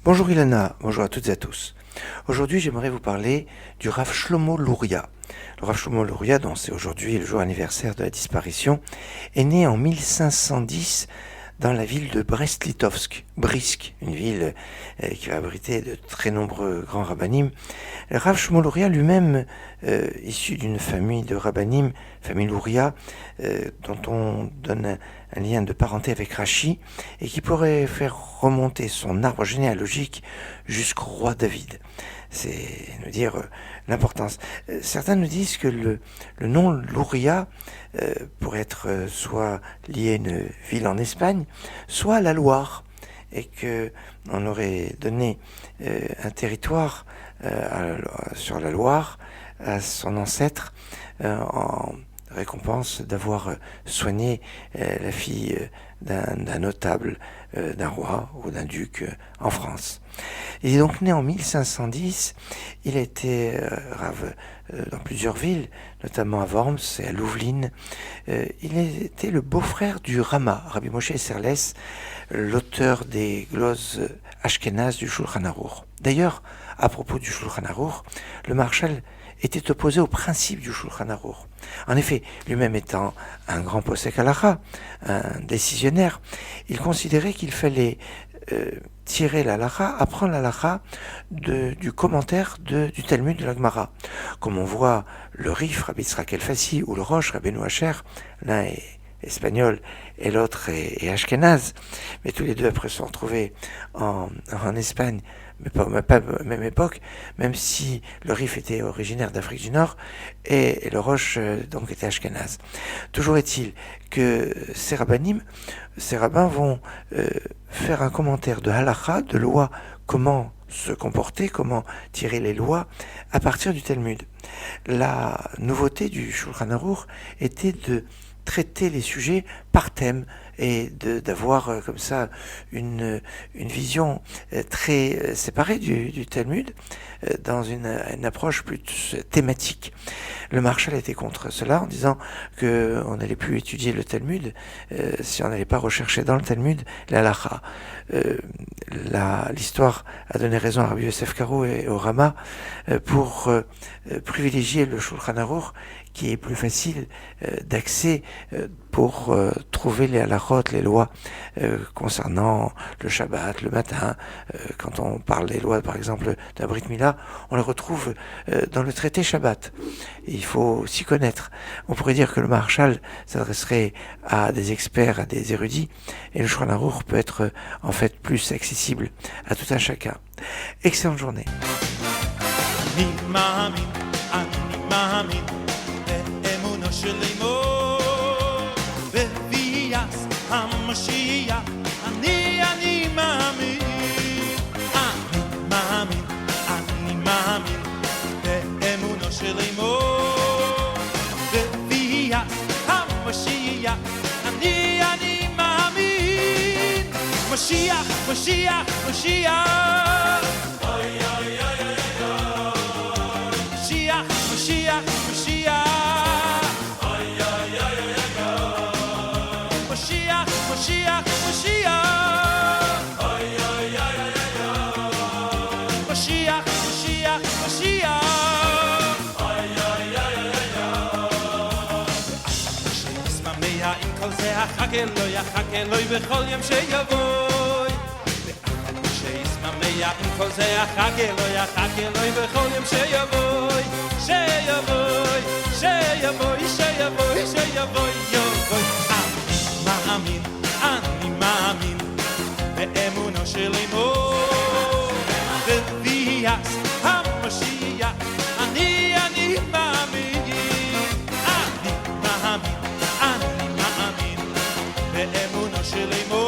Bonjour Ilana, bonjour à toutes et à tous. Aujourd'hui, j'aimerais vous parler du Rav Shlomo Louria. Le Rav Shlomo Louria, dont c'est aujourd'hui le jour anniversaire de la disparition, est né en 1510 dans la ville de Brest-Litovsk, Brisk, une ville qui va abriter de très nombreux grands rabbinim. Le Rav Shlomo Louria lui-même, issu d'une famille de rabbinim, famille Louria, dont on donne un lien de parenté avec Rachi, et qui pourrait faire remonter son arbre généalogique jusqu'au roi David. C'est nous dire l'importance. Certains nous disent que le nom Louria pourrait être soit lié à une ville en Espagne, soit à la Loire, et que on aurait donné un territoire sur la Loire à son ancêtre en récompense d'avoir soigné la fille d'un notable, d'un roi ou d'un duc en France. Il est donc né en 1510, il a été rave dans plusieurs villes, notamment à Worms et à Louvain. Il était le beau-frère du Rama, Rabbi Moshe Serles, l'auteur des glosses ashkénazes du Shulchan Aruch. D'ailleurs, à propos du Shulchan Aruch, le Maharshal était opposé au principe du Shulchan Aruch. En effet, lui-même étant un grand posek halacha, un décisionnaire, il considérait qu'il fallait tirer la halacha, apprendre la halacha du commentaire du Talmud de la Gemara. Comme on voit le Rif, Rabbi Yitzhak El-Fassi, ou le Rosh, Rabbeinu Asher, l'un est espagnol et l'autre est ashkénaze, mais tous les deux après se sont retrouvés en Espagne, mais pas à la même époque, même si le Rif était originaire d'Afrique du Nord et le Roche donc était ashkénaze. Toujours est-il que ces rabbins vont faire un commentaire de halakha, de loi, comment se comporter, comment tirer les lois à partir du Talmud. La nouveauté du Shulchan Aruch était de traiter les sujets par thème et d'avoir comme ça une vision très séparée du Talmud dans une approche plus thématique. Le Maharshal était contre cela en disant qu'on n'allait plus étudier le Talmud si on n'allait pas rechercher dans le Talmud la halakha. L'histoire a donné raison à Rabbi Yosef Karo et au Rama pour privilégier le Shulchan Aruch, qui est plus facile d'accès pour trouver les halachot, les lois concernant le Shabbat, le matin. Quand on parle des lois, par exemple, d'un Brit Mila, on les retrouve dans le traité Shabbat. Et il faut s'y connaître. On pourrait dire que le Maharshal s'adresserait à des experts, à des érudits, et le Shulchan Aruch peut être en fait plus accessible à tout un chacun. Excellente journée. המשיח, אני מאמין, אני מאמין, באמונו של אמו, בביאת המשיח, אני מאמין, משיח, משיח, משיח, אוי אוי אוי אוי אוי, משיח, משיח, משיח, Mashiach, Mashiach, oy oy oy oy oy, Mashiach, Mashiach, Mashiach, oy oy oy oy oy. שישמע עם כל זה יחכה לו בכל יום שיבוא. שישמע עם כל זה יחכה לו בכל יום שיבוא. שיבוא, שיבוא, שיבוא, שיבוא, יבוא. מאמין, אני מאמין באמונו של אמו בביאת המשיח, אני מאמין, אני מאמין באמונו של אמו